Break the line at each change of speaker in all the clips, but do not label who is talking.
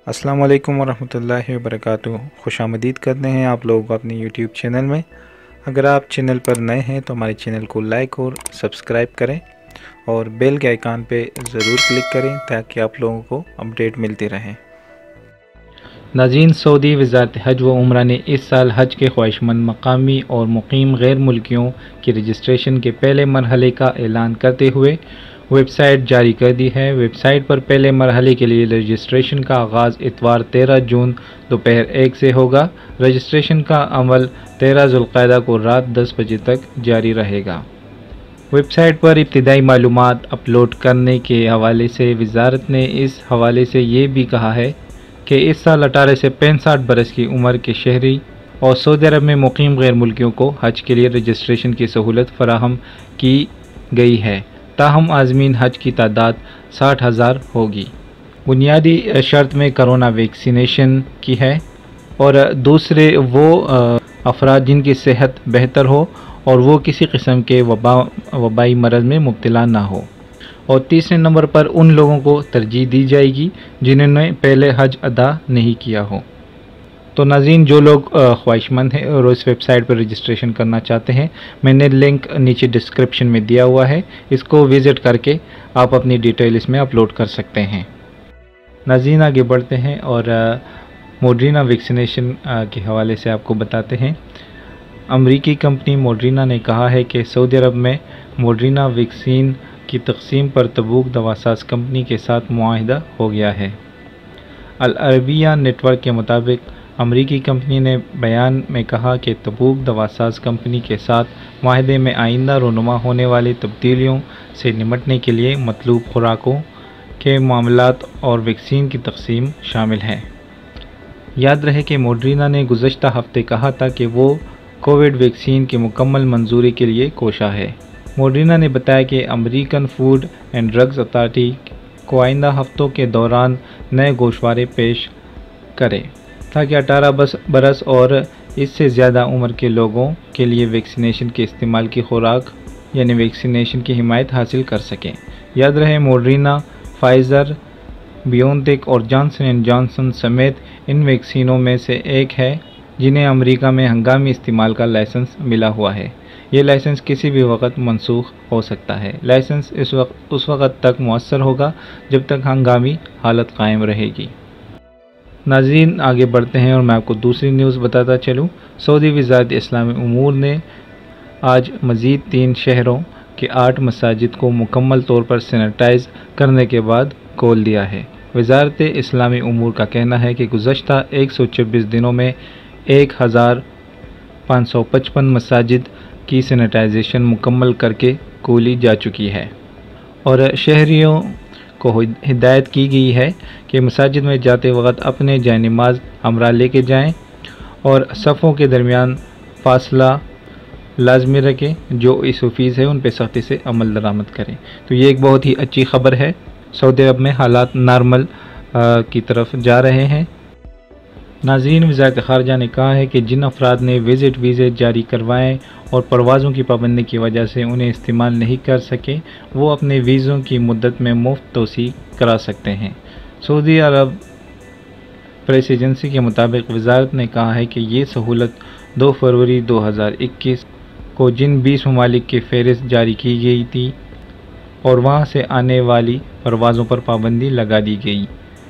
अस्सलाम वालेकुम वरहमतुल्लाहि वबरकातुहू। खुशामदीद करते हैं आप लोगों को अपने यूट्यूब चैनल में। अगर आप चैनल पर नए हैं तो हमारे चैनल को लाइक और सब्सक्राइब करें और बेल के आइकान पे ज़रूर क्लिक करें ताकि आप लोगों को अपडेट मिलती रहें।
नाज़रीन, सऊदी वज़ारत हज व उम्रा ने इस साल हज के ख्वाहिशमंद मकामी और मुकीम गैर मुल्कियों की रजिस्ट्रेशन के पहले मरहले का ऐलान करते हुए वेबसाइट जारी कर दी है। वेबसाइट पर पहले मरहले के लिए रजिस्ट्रेशन का आगाज़ इतवार 13 जून दोपहर 1 से होगा। रजिस्ट्रेशन का अमल 13 ज़ुल्क़ादा को रात 10 बजे तक जारी रहेगा। वेबसाइट पर इब्तिदाई मालूमात अपलोड करने के हवाले से वज़ारत ने इस हवाले से ये भी कहा है कि इस साल 18 से 65 बरस की उम्र के शहरी और सऊदी अरब में मुकीम गैर मुल्कियों को हज के लिए रजिस्ट्रेशन की सहूलत फराहम की गई है। ताहम आज़मीन हज की तादाद 60,000 होगी। बुनियादी शर्त में कोरोना वैक्सीनेशन की है और दूसरे वो अफराद जिनकी सेहत बेहतर हो और वो किसी किस्म के वबाई मरज़ में मुब्तला ना हो। और तीसरे नंबर पर उन लोगों को तरजीह दी जाएगी जिन्होंने पहले हज अदा नहीं किया हो। तो नाज़रीन, जो लोग ख्वाहिशमंद हैं और इस वेबसाइट पर रजिस्ट्रेशन करना चाहते हैं, मैंने लिंक नीचे डिस्क्रिप्शन में दिया हुआ है। इसको विज़िट करके आप अपनी डिटेल इसमें अपलोड कर सकते हैं। नाज़रीन, आगे बढ़ते हैं और मोडर्ना वैक्सीनेशन के हवाले से आपको बताते हैं। अमरीकी कंपनी मोडर्ना ने कहा है कि सऊदी अरब में मोडर्ना वैक्सीन की तकसीम पर तबूक दवासाज कंपनी के साथ मुआहिदा हो गया है। अल अरबिया नेटवर्क के मुताबिक अमरीकी कंपनी ने बयान में कहा कि तबूक दवासाज कंपनी के साथ माहदे में आइंदा रोनुमा होने वाली तब्दीलियों से निमटने के लिए मतलूब खुराकों के मामलात और वैक्सीन की तकसीम शामिल है। याद रहे कि मोडर्ना ने गुज़श्ता हफ्ते कहा था कि वो कोविड वैक्सीन की मुकम्मल मंजूरी के लिए कोशा है। मोडर्ना ने बताया कि American food and drugs authority को आइंदा हफ्तों के दौरान नए गोशवारे पेश करे ताकि 18 बरस और इससे ज़्यादा उम्र के लोगों के लिए वैक्सीनेशन के इस्तेमाल की खुराक यानी वैक्सीनेशन की हिमायत हासिल कर सकें। याद रहे, मोडर्ना, फाइज़र, बियोनटेक और जॉनसन एंड जॉनसन समेत इन वैक्सीनों में से एक है जिन्हें अमेरिका में हंगामी इस्तेमाल का लाइसेंस मिला हुआ है। ये लाइसेंस किसी भी वक्त मनसूख हो सकता है। लाइसेंस उस वक्त तक मुअस्सर होगा जब तक हंगामी हालत कायम रहेगी। नाज़रीन, आगे बढ़ते हैं और मैं आपको दूसरी न्यूज़ बताता चलूँ। सऊदी वज़ारत इस्लामी उमूर ने आज मज़ीद 3 शहरों के 8 मसाजिद को मुकम्मल तौर पर सैनिटाइज़ करने के बाद खोल दिया है। वज़ारत इस्लामी उमूर का कहना है कि गुज़श्ता 126 दिनों में 1555 मसाजिद की सैनिटाइजेशन मुकम्मल करके खोली जा चुकी है और शहरियों को हिदायत की गई है कि मसाजिद में जाते वक्त अपने जानिमाज़ हमरा लेके जाएं और सफ़ों के दरमियान फासला लाजमी रखें। जो इस हफीज़ है उन पर सख्ती से अमल दरामद करें। तो ये एक बहुत ही अच्छी ख़बर है। सऊदी अरब में हालात नॉर्मल की तरफ जा रहे हैं। नाज़रीन, वज़ारत ख़ारजा ने कहा है कि जिन अफराद ने विज़िट वीज़े जारी करवाएं और परवाज़ों की पाबंदी की वजह से उन्हें इस्तेमाल नहीं कर सके, वो अपने वीज़ों की मुद्दत में मुफ्त तोसी करा सकते हैं। सऊदी अरब प्रेस एजेंसी के मुताबिक वज़ारत ने कहा है कि ये सहूलत 2 फरवरी 2021 को जिन 20 ममालिक की फ़हरिस्त जारी की गई थी और वहाँ से आने वाली परवाज़ों पर पाबंदी लगा दी गई,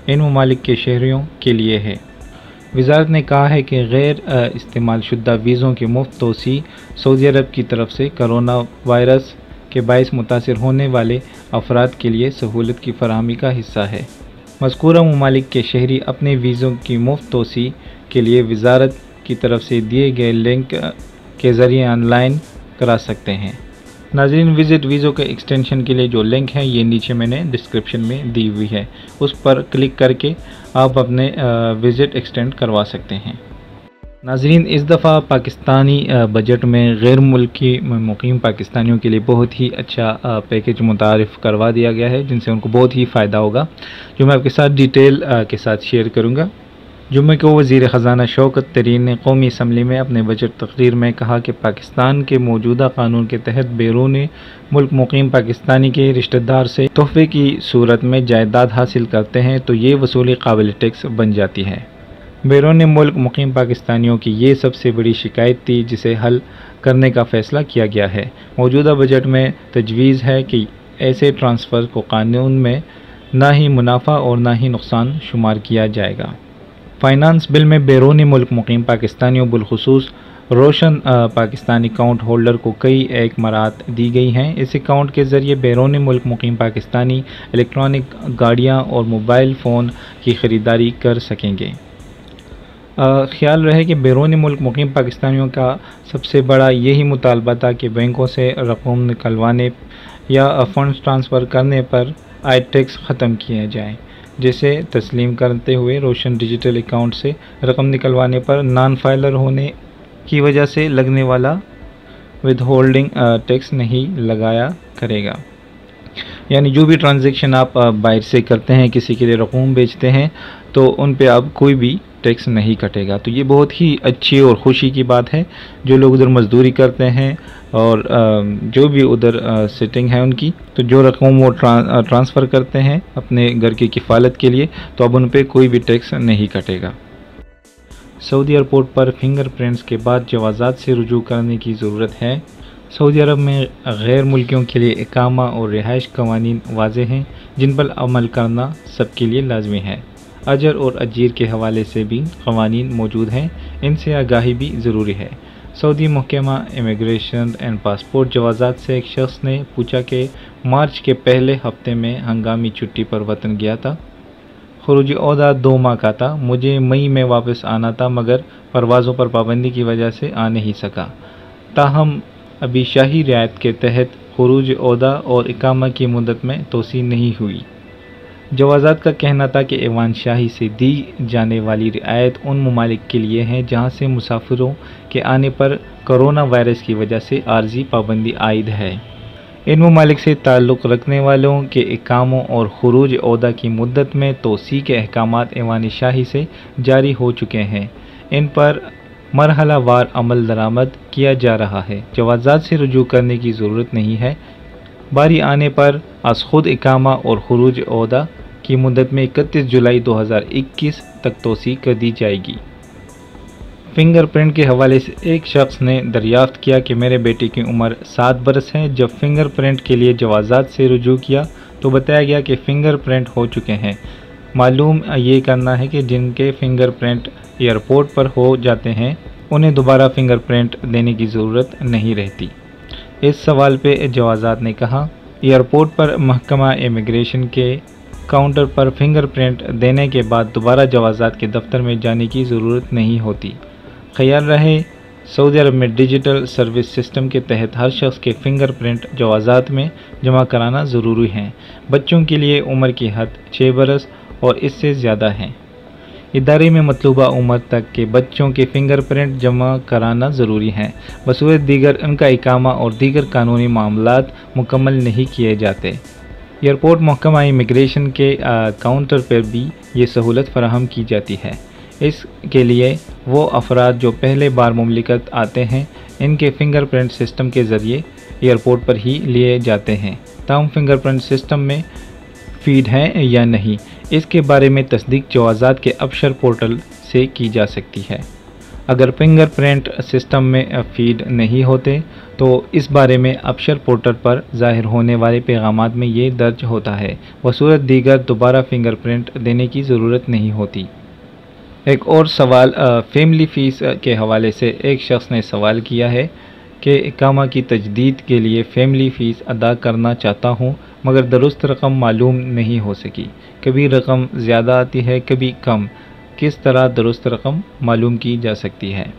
इन ममालिक के शहरियों के लिए है। वज़ारत ने कहा है कि गैर इस्तेमाल शुदा वीज़ों की मुफ्त तोसी सऊदी अरब की तरफ से कोरोना वायरस के बाइस मुतासिर होने वाले अफराद के लिए सहूलत की फराहमी का हिस्सा है। मज़कूरा ममालिक के शहरी अपने वीज़ों की मुफ्त तोसी के लिए वज़ारत की तरफ से दिए गए लिंक के ज़रिए ऑनलाइन करा सकते हैं। नाज़रीन, विज़िट वीज़ों के एक्सटेंशन के लिए जो लिंक है ये नीचे मैंने डिस्क्रिप्शन में दी हुई है, उस पर क्लिक करके आप अपने विज़िट एक्सटेंड करवा सकते हैं। नाज़रीन, इस दफ़ा पाकिस्तानी बजट में गैर मुल्की मुकीम पाकिस्तानियों के लिए बहुत ही अच्छा पैकेज मुतारिफ़ करवा दिया गया है जिनसे उनको बहुत ही फ़ायदा होगा, जो मैं आपके साथ डिटेल के साथ शेयर करूँगा। जुम्मे को वज़ीर ख़जाना शौकत तरीन ने कौमी असम्बली में अपने बजट तकरीर में कहा कि पाकिस्तान के मौजूदा कानून के तहत बैरून मुल्क मुकीम पाकिस्तानी के रिश्तेदार से तोहफे की सूरत में जायदाद हासिल करते हैं तो ये वसूली काबिल टैक्स बन जाती है। बैरून मुल्क मुकीम पाकिस्तानियों की ये सबसे बड़ी शिकायत थी जिसे हल करने का फ़ैसला किया गया है। मौजूदा बजट में तजवीज़ है कि ऐसे ट्रांसफ़र को कानून में ना ही मुनाफा और ना ही नुकसान शुमार किया जाएगा। फाइनेंस बिल में बैरूनी मुल्क मुकीम पाकिस्तानियों बिलखुसूस रोशन पाकिस्तानी अकाउंट होल्डर को कई एक मराहत दी गई हैं। इस अकाउंट के ज़रिए बैरूनी मुल्क मुकीम पाकिस्तानी इलेक्ट्रॉनिक गाड़ियाँ और मोबाइल फ़ोन की ख़रीदारी कर सकेंगे। ख्याल रहे कि बैरूनी मुल्क मुकीम पाकिस्तानियों का सबसे बड़ा यही मुतालबा था कि बैंकों से रकम निकलवाने या फ़ंड्स ट्रांसफ़र करने पर आय टैक्स ख़त्म किया जाए, जिसे तस्लीम करते हुए रोशन डिजिटल अकाउंट से रकम निकलवाने पर नॉन फाइलर होने की वजह से लगने वाला विद होल्डिंग टैक्स नहीं लगाया करेगा। यानी जो भी ट्रांजैक्शन आप बाहर से करते हैं, किसी के लिए रकम बेचते हैं, तो उन पे अब कोई भी टैक्स नहीं कटेगा। तो ये बहुत ही अच्छी और खुशी की बात है। जो लोग उधर मजदूरी करते हैं और जो भी उधर सिटिंग है उनकी, तो जो रकम वो ट्रांसफ़र करते हैं अपने घर की किफ़ालत के लिए, तो अब उन पे कोई भी टैक्स नहीं कटेगा। सऊदी एयरपोर्ट पर फिंगरप्रिंट्स के बाद जवाज़ात से रुजू करने की ज़रूरत है। सऊदी अरब में गैर मुल्कियों के लिए इकामा और रिहाइश कवानीन वाज़ेह हैं जिन पर अमल करना सबके लिए लाजमी है। अजर और अजीर के हवाले से भी कवानीन मौजूद हैं, इनसे आगाही भी ज़रूरी है। सऊदी महकमा इमिग्रेशन एंड पासपोर्ट जवाज़ात से एक शख्स ने पूछा कि मार्च के पहले हफ्ते में हंगामी छुट्टी पर वतन गया था। खुरूज ओहदा 2 माह का था। मुझे मई में वापस आना था मगर परवाज़ों पर पाबंदी की वजह से आ नहीं सका। ताहम अभी शाही रियायत के तहत खुरूज ओहदा और इकामा की मुद्दत में तोसी नहीं हुई। जवाज़ात का कहना था कि ऐवान शाही से दी जाने वाली रियायत उन ममालिक के लिए हैं जहाँ से मुसाफिरों के आने पर कोरोना वायरस की वजह से आर्जी पाबंदी आयद है। इन ममालिक से ताल्लुक़ रखने वालों के इकामों और खुरूज ओहदा की मुद्दत में तोसी के अहकामात ऐवान शाही से जारी हो चुके हैं। इन पर मरहला वार अमल दरामद किया जा रहा है। जवाज़ात से रुजू करने की ज़रूरत नहीं है। बारी आने पर आज खुद इकामा और खुरूज ओहदा की मुद्दत में 31 जुलाई 2021 तक तोसी कर दी जाएगी। फिंगरप्रिंट के हवाले से एक शख्स ने दरियाफ्त किया कि मेरे बेटे की उम्र 7 बरस है। जब फिंगरप्रिंट के लिए जवाज़ात से रुजू किया तो बताया गया कि फ़िंगरप्रिंट हो चुके हैं। मालूम ये करना है कि जिनके फ़िंगरप्रिंट एयरपोर्ट पर हो जाते हैं उन्हें दोबारा फ़िंगरप्रिंट देने की ज़रूरत नहीं रहती। इस सवाल पे जवाज़ात ने कहा, एयरपोर्ट पर महकमा इमिग्रेशन के काउंटर पर फिंगरप्रिंट देने के बाद दोबारा जवाज़ात के दफ्तर में जाने की ज़रूरत नहीं होती। ख्याल रहे, सऊदी अरब में डिजिटल सर्विस सिस्टम के तहत हर शख्स के फिंगरप्रिंट जवाज़ात में जमा कराना ज़रूरी है। बच्चों के लिए उम्र की हद 6 बरस और इससे ज़्यादा है। इदारे में मतलूबा उम्र तक के बच्चों के फिंगरप्रिंट जमा कराना ज़रूरी है। बसूरत दीगर उनका इकामा और दीगर कानूनी मामलात मुकम्मल नहीं किए जाते। एयरपोर्ट महकमा इमिग्रेशन के काउंटर पर भी ये सहूलत फराहम की जाती है। इसके लिए वो अफराद जो पहले बार मुमलिकत आते हैं इनके फिंगरप्रिंट सिस्टम के ज़रिए एयरपोर्ट पर ही लिए जाते हैं। ताहम फिंगरप्रिंट सिस्टम में फ़ीड है या नहीं, इसके बारे में तस्दीक जवाज़ात के अबशर पोर्टल से की जा सकती है। अगर फिंगरप्रिंट सिस्टम में फ़ीड नहीं होते तो इस बारे में अबशर पोर्टल पर ज़ाहिर होने वाले पैगामात में ये दर्ज होता है। बसूरत दीगर दोबारा फिंगरप्रिंट देने की ज़रूरत नहीं होती। एक और सवाल फैमिली फ़ीस के हवाले से एक शख्स ने सवाल किया है कि इकामा की तजदीद के लिए फ़ैमिली फ़ीस अदा करना चाहता हूँ मगर दुरुस्त रकम मालूम नहीं हो सकी। कभी रकम ज़्यादा आती है कभी कम, किस तरह दुरुस्त रकम मालूम की जा सकती है?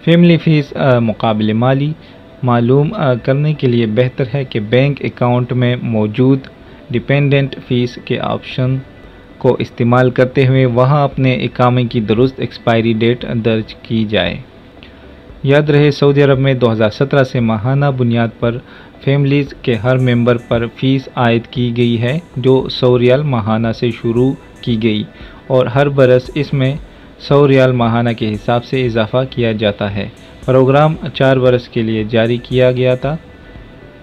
फैमिली फ़ीस मुकाबिले माली मालूम करने के लिए बेहतर है कि बैंक अकाउंट में मौजूद डिपेंडेंट फ़ीस के ऑप्शन को इस्तेमाल करते हुए वहां अपने इकामे की दुरुस्त एक्सपायरी डेट दर्ज की जाए। याद रहे, सऊदी अरब में 2017 से माहाना बुनियाद पर फैमिलीज़ के हर मेंबर पर फ़ीस आयद की गई है जो 100 रियाल माहाना से शुरू की गई और हर बरस इसमें 100 रियाल माहाना के हिसाब से इजाफ़ा किया जाता है। प्रोग्राम 4 बरस के लिए जारी किया गया था।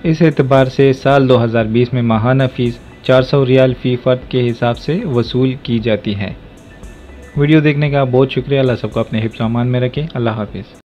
इस एतबार से साल 2020 में माहाना फ़ीस 400 रियाल फ़ी फ़र्द के हिसाब से वसूल की जाती है। वीडियो देखने का बहुत शुक्रिया। अल्लाह सबको अपने हिफ्ज़-ओ-अमान में रखें। अल्लाह हाफ़िज़।